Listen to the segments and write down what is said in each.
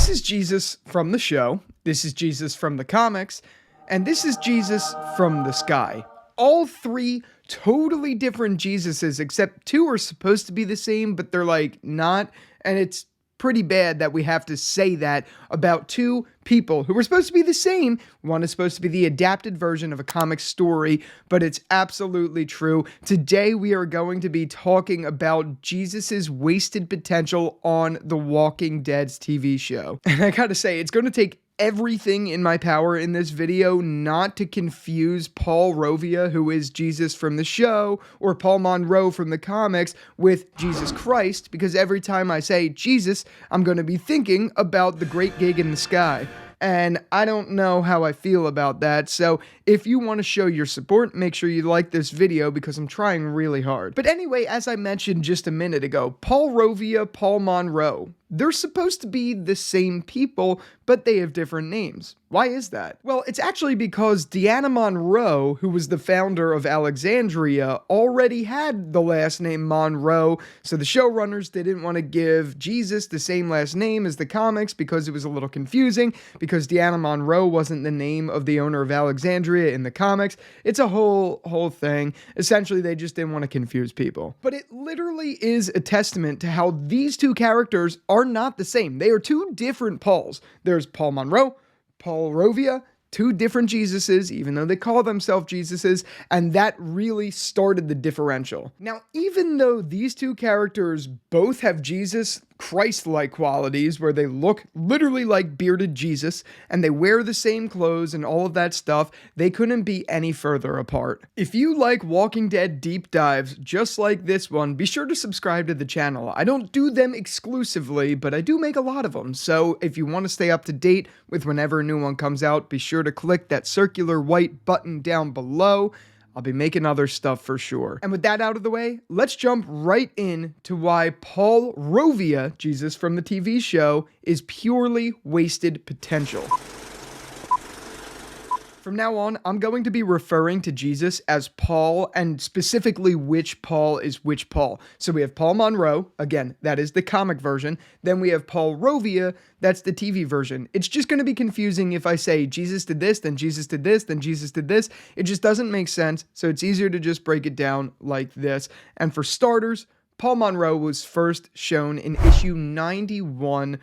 This is Jesus from the show, this is Jesus from the comics, and this is Jesus from the sky. All three totally different Jesuses, except two are supposed to be the same, but they're like not, and it's pretty bad that we have to say that about two people who were supposed to be the same. One is supposed to be the adapted version of a comic story, but it's absolutely true. Today we are going to be talking about Jesus's wasted potential on The Walking Dead's TV show. And I gotta say, it's going to take everything in my power in this video not to confuse Paul Rovia, who is Jesus from the show, or Paul Monroe from the comics, with Jesus Christ, because every time I say Jesus, I'm going to be thinking about the great gig in the sky. And I don't know how I feel about that, so if you want to show your support, make sure you like this video because I'm trying really hard. But anyway, as I mentioned just a minute ago, Paul Rovia, Paul Monroe, they're supposed to be the same people, but they have different names. Why is that? Well, it's actually because Deanna Monroe, who was the founder of Alexandria, already had the last name Monroe, so the showrunners didn't want to give Jesus the same last name as the comics because it was a little confusing, because Deanna Monroe wasn't the name of the owner of Alexandria in the comics. It's a whole thing. Essentially, they just didn't want to confuse people. But it literally is a testament to how these two characters are not the same. They are two different Pauls. There's Paul Monroe, Paul Rovia, two different Jesuses, even though they call themselves Jesuses, and that really started the differential. Now, even though these two characters both have Jesus Christ-like qualities, where they look literally like bearded Jesus, and they wear the same clothes and all of that stuff, they couldn't be any further apart. If you like Walking Dead deep dives just like this one, be sure to subscribe to the channel. I don't do them exclusively, but I do make a lot of them, so if you want to stay up to date with whenever a new one comes out, be sure to click that circular white button down below. I'll be making other stuff for sure. And with that out of the way, let's jump right in to why Paul Rovia, Jesus from the TV show, is purely wasted potential. From now on, I'm going to be referring to Jesus as Paul, and specifically which Paul is which Paul. So we have Paul Monroe, again, that is the comic version. Then we have Paul Rovia, that's the TV version. It's just going to be confusing if I say Jesus did this, then Jesus did this, then Jesus did this. It just doesn't make sense, so it's easier to just break it down like this. And for starters, Paul Monroe was first shown in issue 91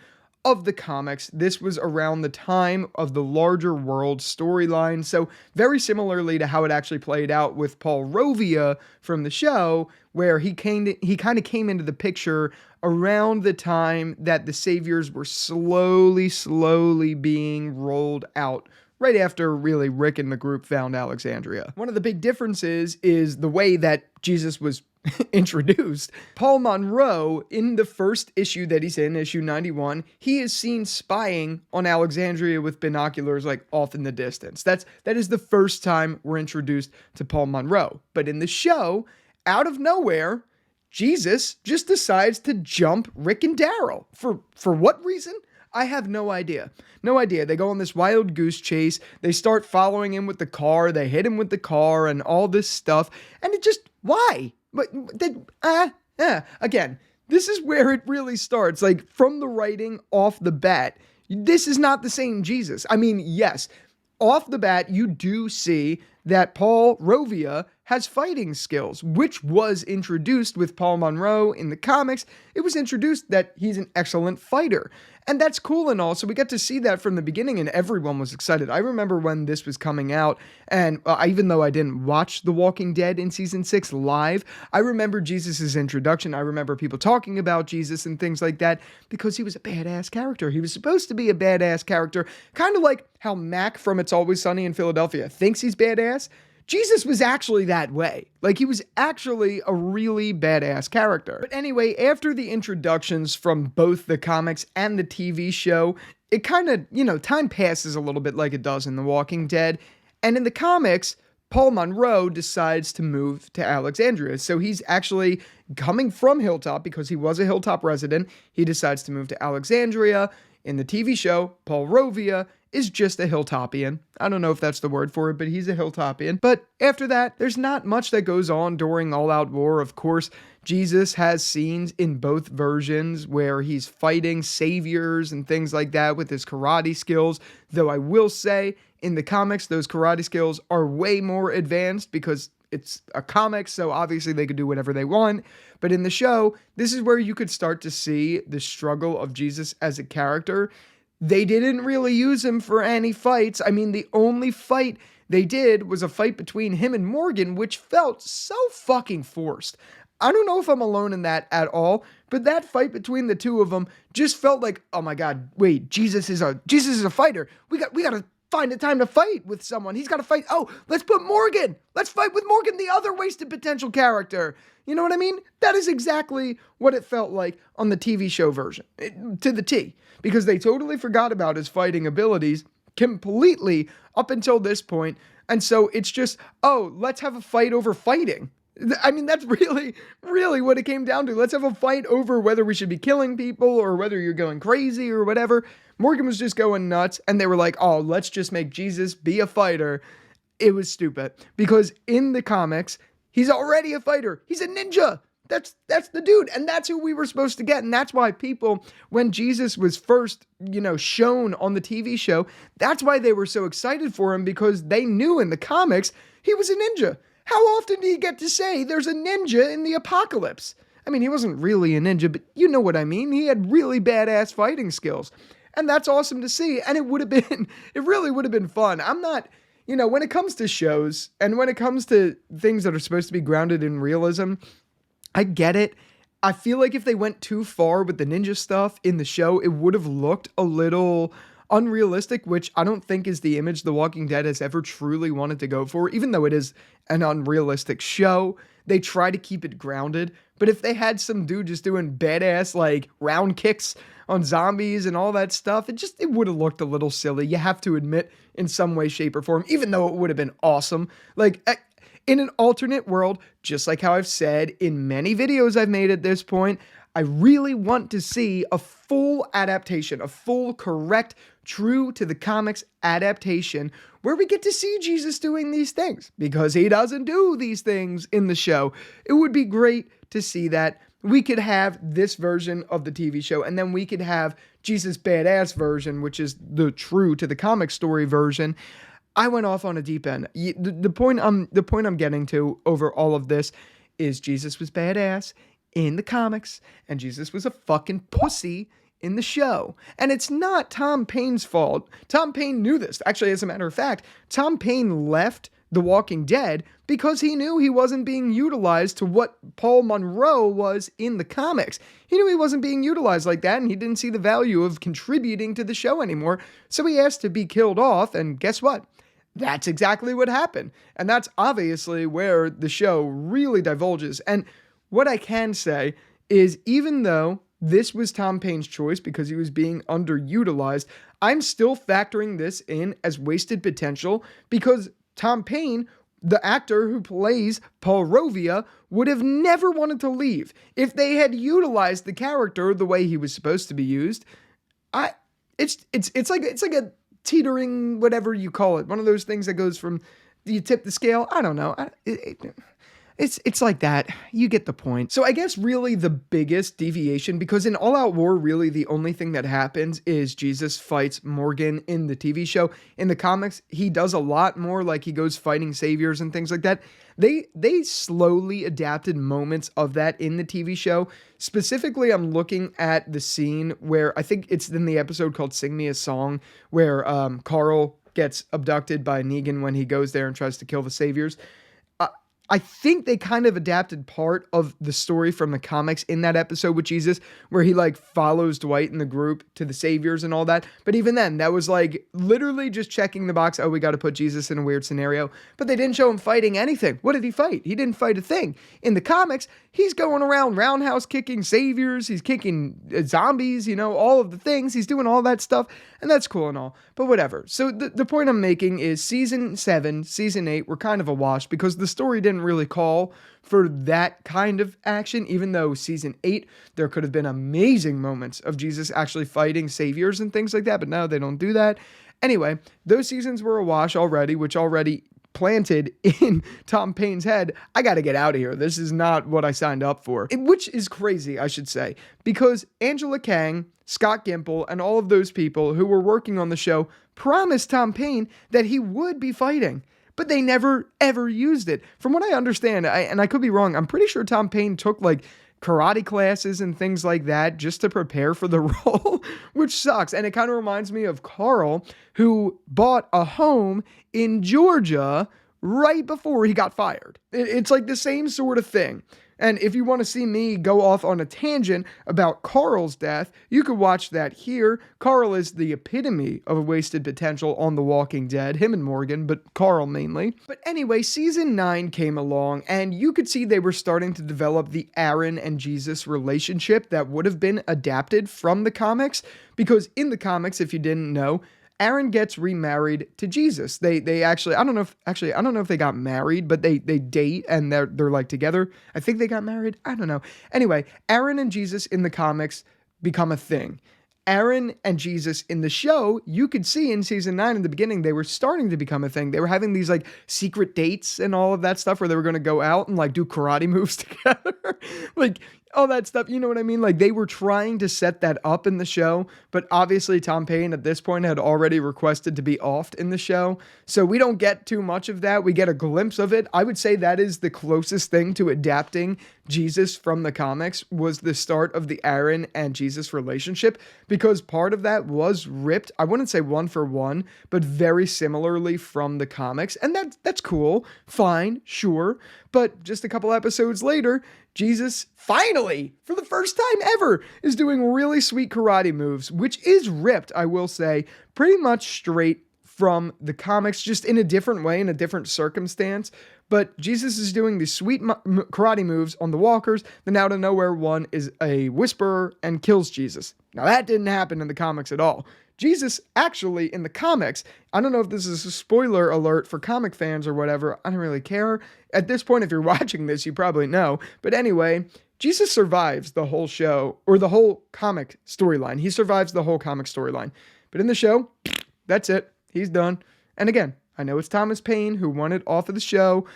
of the comics. This was around the time of the larger world storyline, so very similarly to how it actually played out with Paul Rovia from the show, where he kind of came into the picture around the time that the saviors were slowly being rolled out, right after really Rick and the group found Alexandria. One of the big differences is the way that Jesus was introduced. Paul Monroe, in the first issue that he's in, issue 91, he is seen spying on Alexandria with binoculars like off in the distance. That is the first time we're introduced to Paul Monroe. But in the show, out of nowhere, Jesus just decides to jump Rick and Daryl. For what reason? I have no idea. No idea. They go on this wild goose chase. They start following him with the car. They hit him with the car and all this stuff. And it just, why? But again, this is where it really starts. Like, from the writing off the bat, this is not the same Jesus. I mean, yes, off the bat, you do see that Paul Rovia has fighting skills, which was introduced with Paul Monroe in the comics. It was introduced that he's an excellent fighter. And that's cool and all, so we got to see that from the beginning, and everyone was excited. I remember when this was coming out, and even though I didn't watch The Walking Dead in Season 6 live, I remember Jesus' introduction. I remember people talking about Jesus and things like that, because he was a badass character. He was supposed to be a badass character, kind of like how Mac from It's Always Sunny in Philadelphia thinks he's badass. Jesus was actually that way. Like, he was actually a really badass character. But anyway, after the introductions from both the comics and the TV show, it kind of, time passes a little bit like it does in The Walking Dead. And in the comics, Paul Monroe decides to move to Alexandria. So he's actually coming from Hilltop because he was a Hilltop resident. He decides to move to Alexandria. In the TV show, Paul Rovia is just a Hilltopian. I don't know if that's the word for it, but he's a Hilltopian. But after that, there's not much that goes on during All Out War. Of course, Jesus has scenes in both versions where he's fighting saviors and things like that with his karate skills. Though I will say, in the comics, those karate skills are way more advanced because it's a comic, so obviously they could do whatever they want. But in the show, this is where you could start to see the struggle of Jesus as a character. They didn't really use him for any fights. I mean, the only fight they did was a fight between him and Morgan, which felt so fucking forced. I don't know if I'm alone in that at all, but that fight between the two of them just felt like, oh my God, wait, Jesus is a fighter. We got to find a time to fight with someone. He's got to fight. Oh, let's put Morgan. Let's fight with Morgan, the other wasted potential character. You know what I mean? That is exactly what it felt like on the TV show version, to the T, because they totally forgot about his fighting abilities completely up until this point. And so it's just, oh, let's have a fight over fighting. I mean, that's really, really what it came down to. Let's have a fight over whether we should be killing people or whether you're going crazy or whatever. Morgan was just going nuts, and they were like, oh, let's just make Jesus be a fighter. It was stupid, because in the comics, he's already a fighter. He's a ninja. That's the dude, and that's who we were supposed to get, and that's why people, when Jesus was first, shown on the TV show, that's why they were so excited for him, because they knew in the comics he was a ninja. How often do you get to say there's a ninja in the apocalypse? I mean, he wasn't really a ninja, but you know what I mean. He had really badass fighting skills. And that's awesome to see. And it really would have been fun. I'm not, when it comes to shows and when it comes to things that are supposed to be grounded in realism, I get it. I feel like if they went too far with the ninja stuff in the show, it would have looked a little unrealistic, which I don't think is the image The Walking Dead has ever truly wanted to go for, even though it is an unrealistic show. They try to keep it grounded, but if they had some dude just doing badass like round kicks on zombies and all that stuff, it would have looked a little silly. You have to admit, in some way, shape, or form, even though it would have been awesome. Like, in an alternate world, just like how I've said in many videos I've made at this point, I really want to see a full adaptation, a full, correct, true to the comics adaptation where we get to see Jesus doing these things, because he doesn't do these things in the show. It would be great to see that. We could have this version of the TV show, and then we could have Jesus' badass version, which is the true to the comic story version. I went off on a deep end. The point I'm getting to over all of this is Jesus was badass in the comics, and Jesus was a fucking pussy in the show. And it's not Tom Payne's fault. Tom Payne knew this. Actually, as a matter of fact, Tom Payne left The Walking Dead because he knew he wasn't being utilized to what Paul Monroe was in the comics. He knew he wasn't being utilized like that, and he didn't see the value of contributing to the show anymore. So he asked to be killed off, and guess what? That's exactly what happened. And that's obviously where the show really divulges. And what I can say is, even though this was Tom Payne's choice because he was being underutilized, I'm still factoring this in as wasted potential, because Tom Payne, the actor who plays Paul Rovia, would have never wanted to leave if they had utilized the character the way he was supposed to be used. It's like a teetering, whatever you call it, one of those things that goes from, you tip the scale. I don't know. It's like that. You get the point. So I guess really the biggest deviation, because in All Out War, really the only thing that happens is Jesus fights Morgan in the TV show. In the comics, he does a lot more, like he goes fighting saviors and things like that. They slowly adapted moments of that in the TV show. Specifically, I'm looking at the scene where, I think it's in the episode called Sing Me a Song, where Carl gets abducted by Negan when he goes there and tries to kill the saviors. I think they kind of adapted part of the story from the comics in that episode with Jesus, where he like follows Dwight and the group to the saviors and all that. But even then, that was like literally just checking the box. Oh, we got to put Jesus in a weird scenario. But they didn't show him fighting anything. What did he fight? He didn't fight a thing. In the comics, he's going around roundhouse kicking saviors. He's kicking zombies, all of the things. He's doing all that stuff. And that's cool and all. But whatever. So the point I'm making is season 7, season 8 were kind of a wash, because the story didn't really call for that kind of action, even though season 8, there could have been amazing moments of Jesus actually fighting saviors and things like that, but no, they don't do that. Anyway, those seasons were a wash already, which already planted in Tom Payne's head, I got to get out of here. This is not what I signed up for. Which is crazy, I should say, because Angela Kang, Scott Gimple, and all of those people who were working on the show promised Tom Payne that he would be fighting. But they never, ever used it. From what I understand, and I could be wrong, I'm pretty sure Tom Payne took like karate classes and things like that just to prepare for the role, which sucks. And it kind of reminds me of Carl, who bought a home in Georgia right before he got fired. It's like the same sort of thing. And if you want to see me go off on a tangent about Carl's death, you could watch that here. Carl is the epitome of a wasted potential on The Walking Dead, him and Morgan, but Carl mainly. But anyway, season 9 came along, and you could see they were starting to develop the Aaron and Jesus relationship that would have been adapted from the comics, because in the comics, if you didn't know, Aaron gets remarried to Jesus. They actually, I don't know if they got married, but they date and they're like together. I think they got married. I don't know. Anyway, Aaron and Jesus in the comics become a thing. Aaron and Jesus in the show, you could see in season 9 in the beginning, they were starting to become a thing. They were having these like secret dates and all of that stuff where they were going to go out and like do karate moves together. Like all that stuff, you know what I mean? Like they were trying to set that up in the show, but obviously Tom Payne at this point had already requested to be offed in the show. So we don't get too much of that. We get a glimpse of it. I would say that is the closest thing to adapting Jesus from the comics, was the start of the Aaron and Jesus relationship, because part of that was ripped, I wouldn't say one for one, but very similarly from the comics. And that's cool. Fine, sure. But just a couple episodes later, Jesus finally, for the first time ever, is doing really sweet karate moves, which is ripped, I will say, pretty much straight from the comics, just in a different way, in a different circumstance. But Jesus is doing these sweet karate moves on the walkers, then out of nowhere, one is a whisperer and kills Jesus. Now that didn't happen in the comics at all. Jesus actually, in the comics, I don't know if this is a spoiler alert for comic fans or whatever, I don't really care. At this point, if you're watching this, you probably know. But anyway, Jesus survives the whole show, or the whole comic storyline. He survives the whole comic storyline. But in the show, that's it. He's done. And again, I know it's Thomas Paine who wanted off of the show,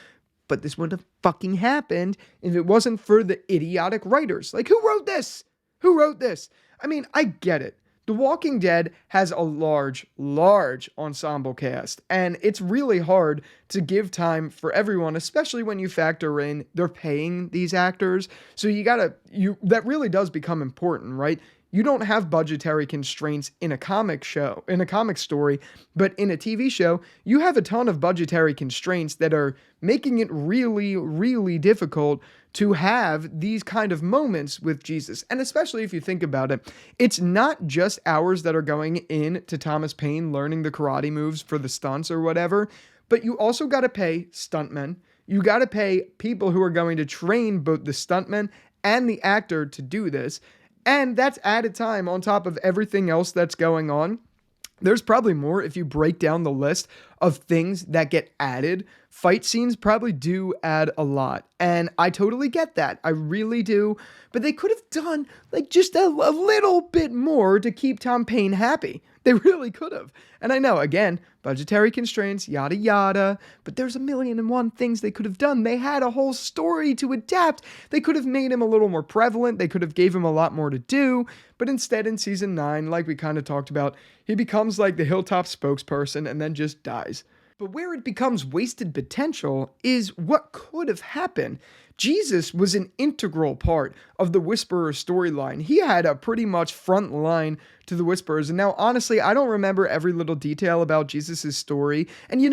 but this wouldn't have fucking happened if it wasn't for the idiotic writers. Like, who wrote this? Who wrote this? I mean, I get it. The Walking Dead has a large ensemble cast, and it's really hard to give time for everyone, especially when you factor in they're paying these actors. So that really does become important, right? You don't have budgetary constraints in a comic show, in a comic story, but in a TV show, you have a ton of budgetary constraints that are making it really, really difficult to have these kind of moments with Jesus. And especially if you think about it, it's not just hours that are going in to Thomas Paine learning the karate moves for the stunts or whatever, but you also got to pay stuntmen. You got to pay people who are going to train both the stuntmen and the actor to do this. And that's added time on top of everything else that's going on. There's probably more if you break down the list of things that get added. Fight scenes probably do add a lot. And I totally get that. I really do. But they could have done like just a little bit more to keep Tom Payne happy. They really could have. And I know, again, budgetary constraints, yada yada, but there's 1,000,001 things they could have done. They had a whole story to adapt. They could have made him a little more prevalent. They could have gave him a lot more to do. But instead, in season 9, like we kind of talked about, he becomes like the Hilltop spokesperson and then just dies. But where it becomes wasted potential is what could have happened. Jesus was an integral part of the Whisperer storyline. He had a pretty much front line to the Whisperers. And now, honestly, I don't remember every little detail about Jesus' story. And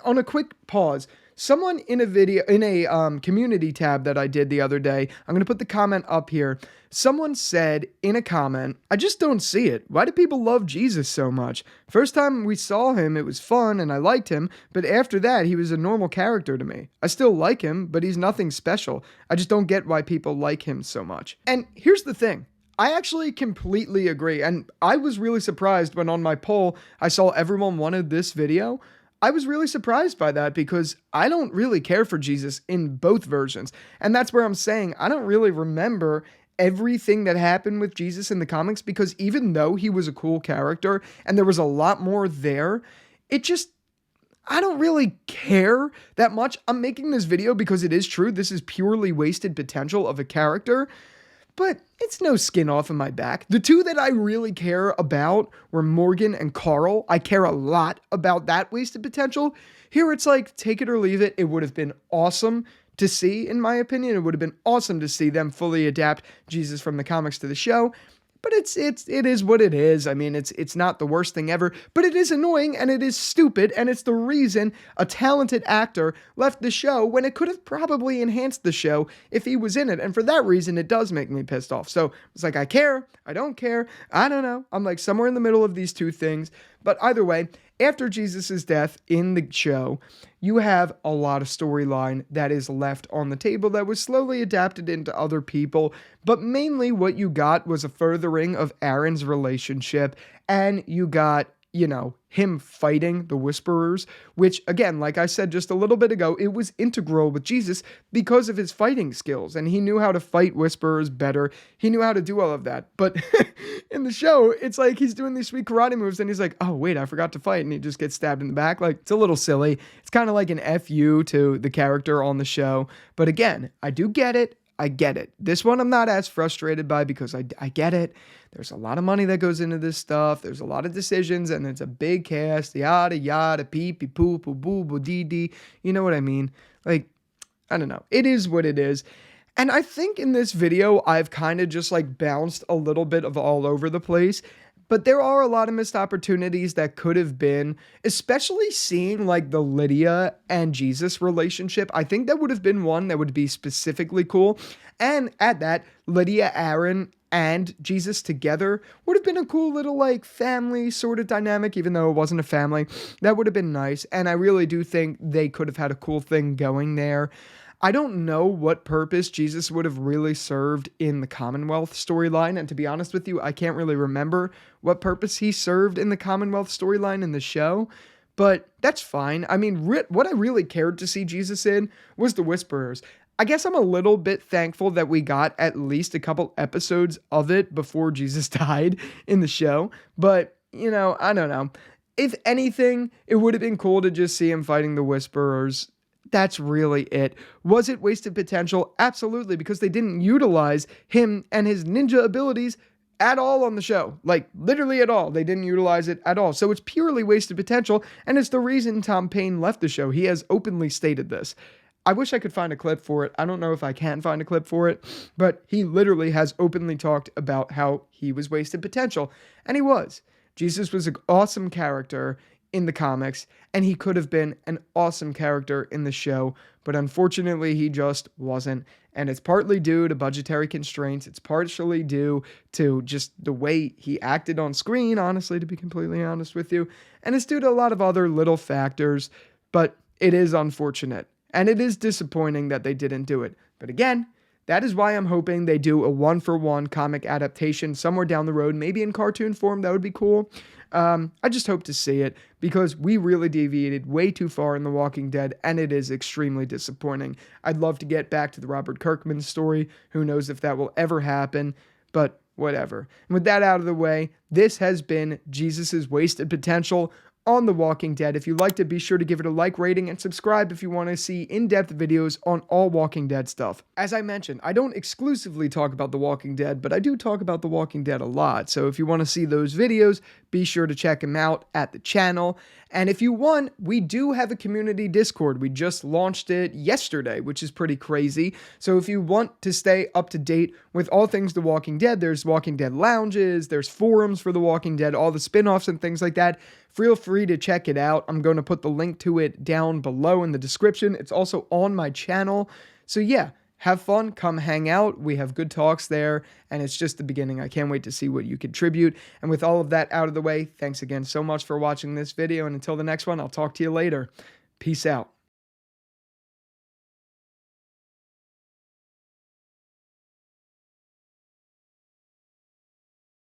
on a quick pause, someone in a video, in a community tab that I did the other day, I'm going to put the comment up here. Someone said in a comment, I just don't see it. Why do people love Jesus so much? First time we saw him, it was fun and I liked him, but after that, he was a normal character to me. I still like him, but he's nothing special. I just don't get why people like him so much. And here's the thing. I actually completely agree, and I was really surprised when on my poll, I saw everyone wanted this video. I was really surprised by that because I don't really care for Jesus in both versions. And that's where I'm saying I don't really remember everything that happened with Jesus in the comics, because even though he was a cool character and there was a lot more there, it just, I don't really care that much. I'm making this video because it is true. This is purely wasted potential of a character, but it's no skin off of my back. The two that I really care about were Morgan and Carl. I care a lot about that wasted potential. Here it's like, take it or leave it. It would have been awesome to see, in my opinion. It would have been awesome to see them fully adapt Jesus from the comics to the show. But it is what it is. I mean, it's not the worst thing ever, but it is annoying and it is stupid, and it's the reason a talented actor left the show when it could have probably enhanced the show if he was in it. And for that reason, it does make me pissed off. So it's like, I care, I don't care, I don't know. I'm like somewhere in the middle of these two things. But either way, after Jesus' death in the show, you have a lot of storyline that is left on the table that was slowly adapted into other people, but mainly what you got was a furthering of Aaron's relationship, and you got, him fighting the Whisperers, which, again, like I said just a little bit ago, it was integral with Jesus because of his fighting skills, and he knew how to fight Whisperers better. He knew how to do all of that, but in the show, it's like he's doing these sweet karate moves, and he's like, oh, wait, I forgot to fight, and he just gets stabbed in the back. Like, it's a little silly. It's kind of like an FU to the character on the show, but again, I do get it. I get it. This one I'm not as frustrated by because I get it. There's a lot of money that goes into this stuff. There's a lot of decisions, and it's a big cast, yada, yada, pee, pee, poo, poo, boo, boo, dee, dee. You know what I mean? Like, I don't know. It is what it is. And I think in this video, I've kind of just like bounced a little bit of all over the place. But there are a lot of missed opportunities that could have been, especially seeing like the Lydia and Jesus relationship. I think that would have been one that would be specifically cool. And at that, Lydia, Aaron, and Jesus together would have been a cool little like family sort of dynamic, even though it wasn't a family. That would have been nice. And I really do think they could have had a cool thing going there. I don't know what purpose Jesus would have really served in the Commonwealth storyline, and to be honest with you, I can't really remember what purpose he served in the Commonwealth storyline in the show, but that's fine. I mean, what I really cared to see Jesus in was the Whisperers. I guess I'm a little bit thankful that we got at least a couple episodes of it before Jesus died in the show, but, I don't know. If anything, it would have been cool to just see him fighting the Whisperers. That's really it. Was it wasted potential? Absolutely, because they didn't utilize him and his ninja abilities at all on the show. Like, literally at all. They didn't utilize it at all. So it's purely wasted potential, and it's the reason Tom Payne left the show. He has openly stated this. I wish I could find a clip for it. I don't know if I can find a clip for it, but he literally has openly talked about how he was wasted potential, and he was. Jesus was an awesome character in the comics, and he could have been an awesome character in the show, but unfortunately he just wasn't. And it's partly due to budgetary constraints. It's partially due to just the way he acted on screen, honestly, to be completely honest with you. And it's due to a lot of other little factors, but it is unfortunate. And it is disappointing that they didn't do it. But again, that is why I'm hoping they do a one-for-one comic adaptation somewhere down the road, maybe in cartoon form. That would be cool. I just hope to see it because we really deviated way too far in The Walking Dead, and it is extremely disappointing. I'd love to get back to the Robert Kirkman story. Who knows if that will ever happen, but whatever. And with that out of the way, this has been Jesus' Wasted Potential on The Walking Dead. If you liked it, be sure to give it a like rating and subscribe if you want to see in-depth videos on all Walking Dead stuff. As I mentioned, I don't exclusively talk about The Walking Dead, but I do talk about The Walking Dead a lot. So if you want to see those videos, be sure to check them out at the channel. And if you want, we do have a community Discord. We just launched it yesterday, which is pretty crazy. So if you want to stay up to date with all things The Walking Dead, there's Walking Dead lounges, there's forums for The Walking Dead, all the spin-offs and things like that. Feel free to check it out. I'm going to put the link to it down below in the description. It's also on my channel. So yeah, have fun, come hang out. We have good talks there, and it's just the beginning. I can't wait to see what you contribute. And with all of that out of the way, thanks again so much for watching this video, and until the next one, I'll talk to you later. Peace out.